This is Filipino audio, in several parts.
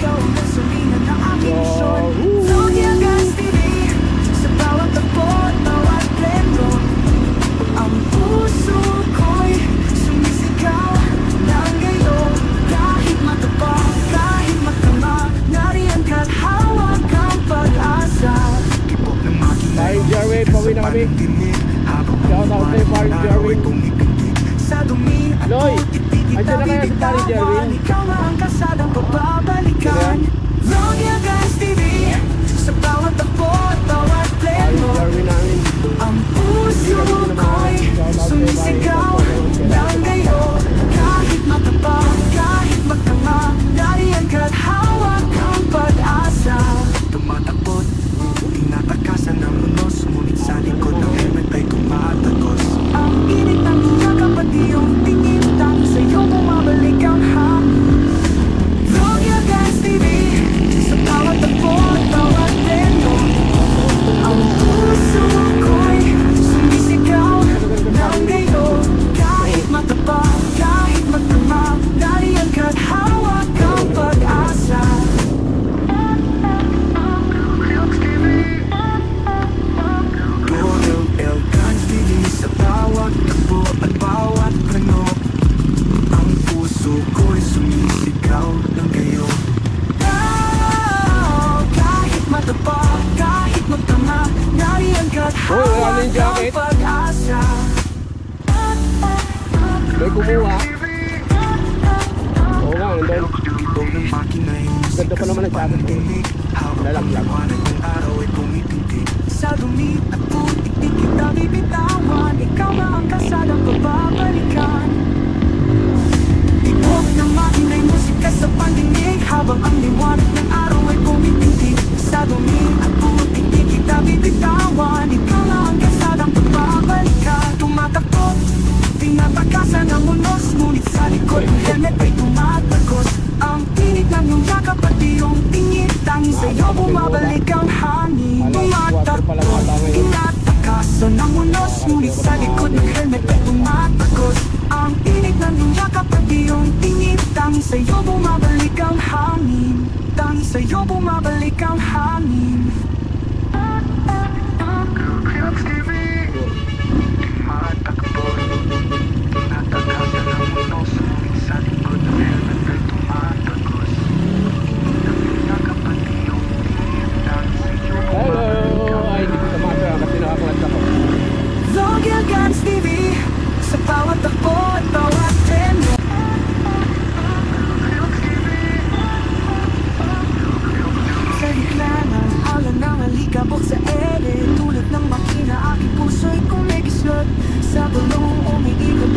ikaw ang gasolina ng aking misyon. Zodiac TV, sa bawat takbo at bawat pleno, ang puso ko'y sumisigaw ng gayon. Kahit matapang, kahit magkama, nariyan ka't hawak ang pag-asa. Tibok ng makina, pauwi na kami. Shout out kay Paring Jerwin. sa dumi at putik di kita bibitawan. Ikaw na ang kasadang pagbabalikan. Zodiac TV, sa bawat takbo at bawat pleno, ang puso ko'y sumisigaw ng gayon. Kahit matapang, kahit magtama, nariyan ka't hawak ang pag-asa. Tumatakot, tinatakasan ng unos, ngunit sa likod ng helmet ay tumatagos. Ang init ng inyaka, pati yung tingin, tangi sa'yo bumabalik ang hangin. Zodiac TV, sa bawat takbo at bawat pleno, ang puso ko'y sumisigaw ng gayon. Kahit matapang, kahit magtama, nariyan ka't hawak ang pag-asa. Sa bawat takbo at bawat plano, ang puso ko'y sumisigaw ng gayon. Kahit matapang, kahit magtama, nariyan ka't hawak ang pag-asa. May kumuha. Oo nga, nandun. Ganda pa naman ang sabot ko. Lalaglag. Sa dumi at putik di kita bibitawan. Ikaw na ang kasadang pagbabalikan. Tibok ng makina'y musika sa pandinig, habang ang liwanag ng araw ay pumitindig. Sa dumi at putik di kita bibitawan. Ikaw na ang kasadang pagbabalikan. Tumatakbo, tinatakasan ang unos, ngunit sa likod ng helmet ay tumatagos. Ang tinig ng iyong yakap at iyong tingin, tanging sa'yo bumabalik ang hangin. Tumatakbo, tinatakasan ang unos, ngunit sa likod ng helmet ay tumatagos. Ang tinig ng iyong yakap at iyong tingin, tanging sa'yo bumabalik ang hangin. Tanging sa'yo bumabalik ang hangin. Zodiac TV, sa bawat takbo at bawat pleno, sa gitna ng alan ng alikabok sa ere, tulad ng makina aking puso'y kumikislot. Sa gulong umiikot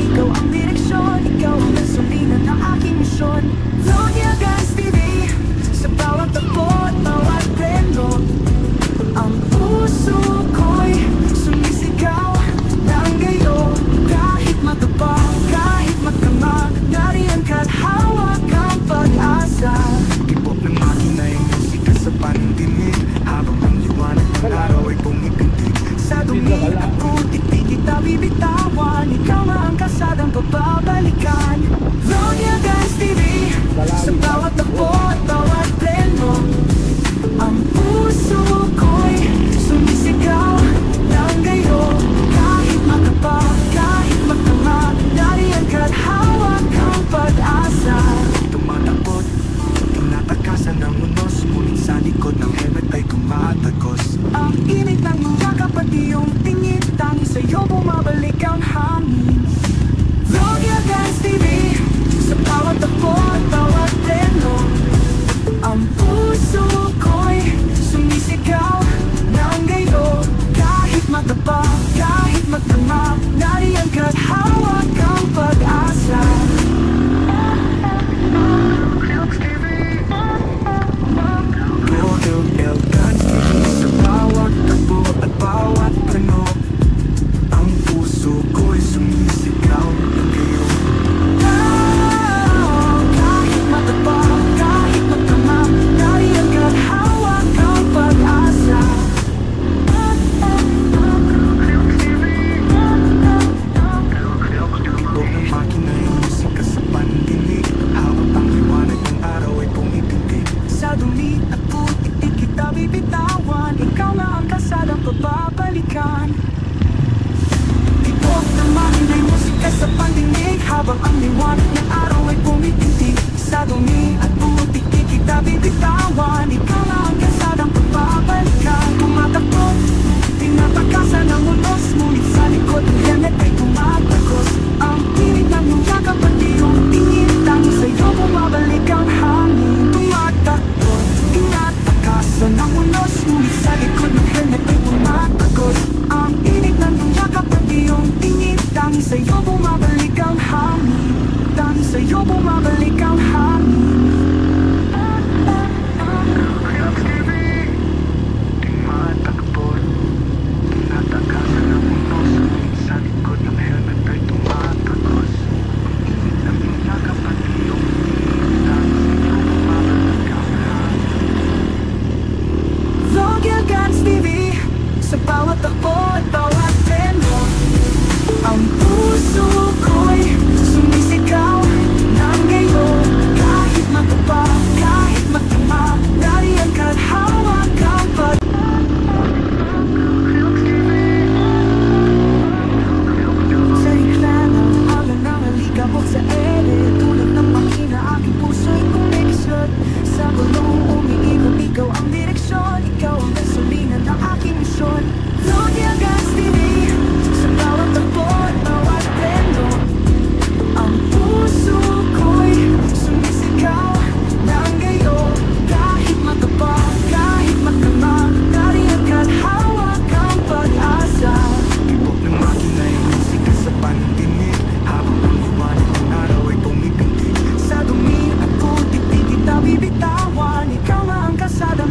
kasadang pagbabalikan. Tibok ng mahinay musika sa pandinig, habang ang liwanag ng araw ay pumitintig. Sa dumi at putik di kita bibitawan, ikaw na ang kasadang pagbabalikan. Tumatakbo, tinatakasan ang ulos, ngunit sa likod ng helmet ay tumatagos. Ang tinig ng iyong yakap at iyong tingin, tanging sa'yo bumabalik ang hangin. Tumatakbo, tinatakasan ang ulos, ngunit sa likod ng helmet ay tumatagos. Ang tinig ng iyong yakap at iyong tingin, tanging sa'yo bumabalik ang hangin. Tanging sa'yo bumabalik ang hangin. Sa bawat takbo at bawat treno, ang puso ko'y sumisigaw ng gayon. Kahit mataba, kahit matama, nariyan ka't hawak ang pag... Sa ikla ng ala ng alikabok sa ere, tulad ng makina aking puso'y kumikislot. Sa gulong umiikot, ikaw ang direksyon, ikaw ang gasolina ng aking misyon. Logya Gas TV, sa bawat takbo at bawat trendo, ang puso ko'y sumisigaw ng gayon. Kahit mataba, kahit matama, nariyan ka't hawak ang pag-asa. Tibok ng makina'y musika sa pandinig, habang ang liwanag ng araw ay pumitindig. Sa dumi at putik di kita bibitawan, ikaw na ang kasadang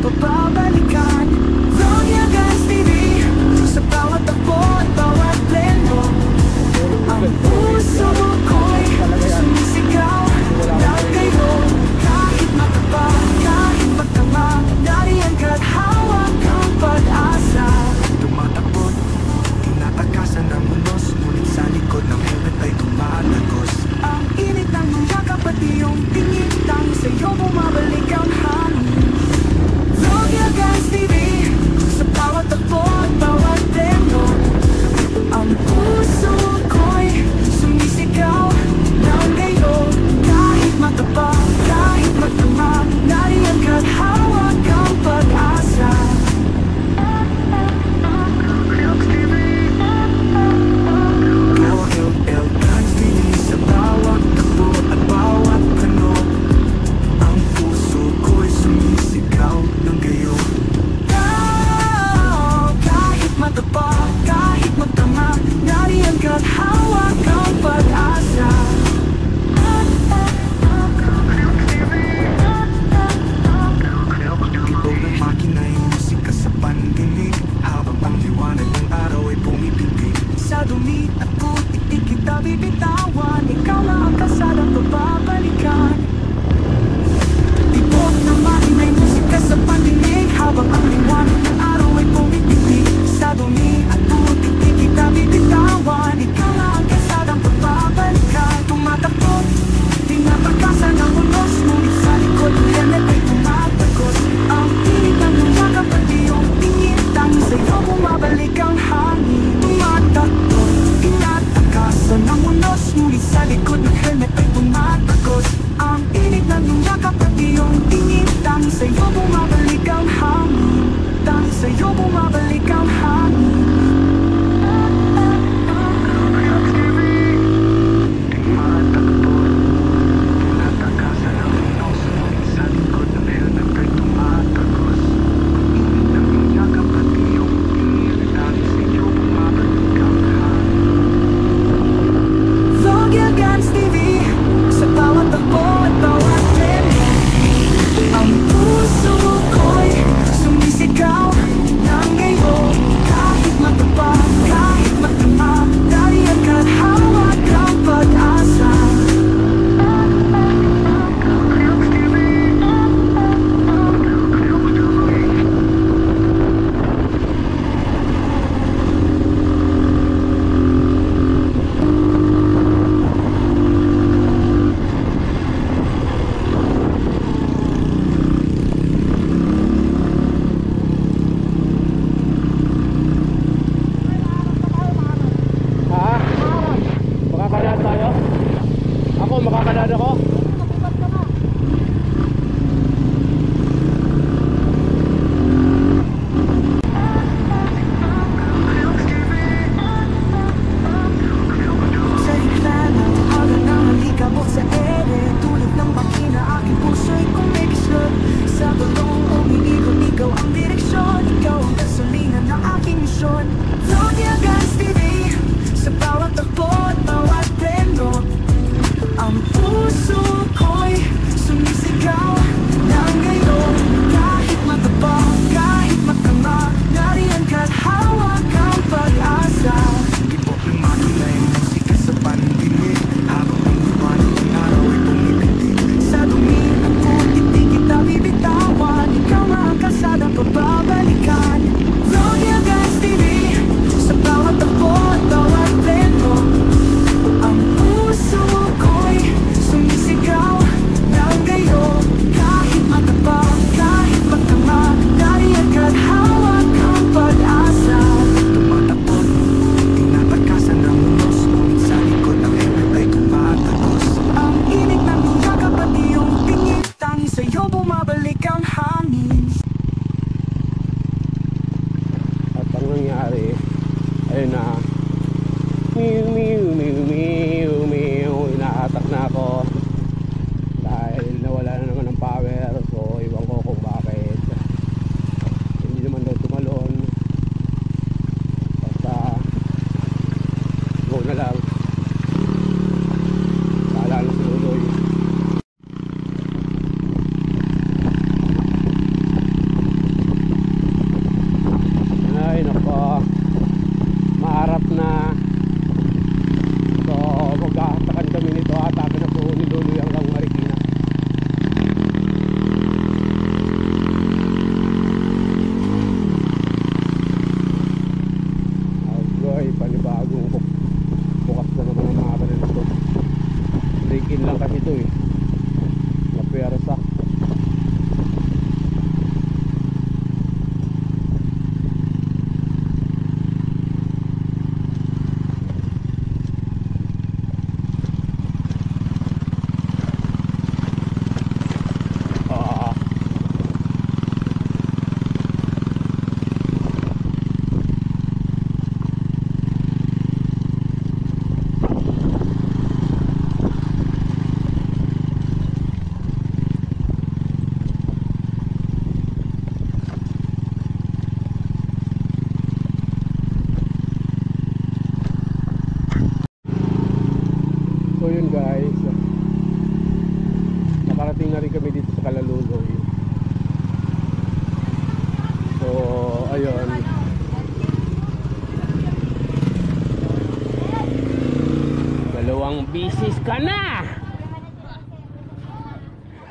bisis ka na!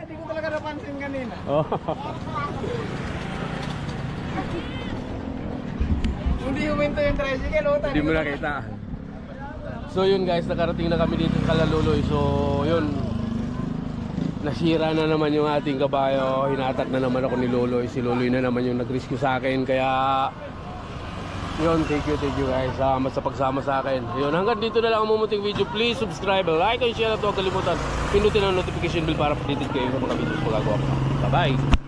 Hindi ko talaga napansin kanina. Oh. Hindi huminto yung tricycle, oh. Hindi mo nakita. So yun guys, nakarating na kami dito sa Kalaluloy. So yun, nasira na naman yung ating kabayo. Hinatak na naman ako ni Loloy. Si Loloy na naman yung nag-rescue sa akin. Kaya yun, thank you guys sa pagsama sa akin. Yun, hanggang dito na lang ang mumuting video. Please subscribe, like, and share at huwag kalimutan pindutin ang notification bell para updated kayo sa mga videos magagawa ko. Bye bye.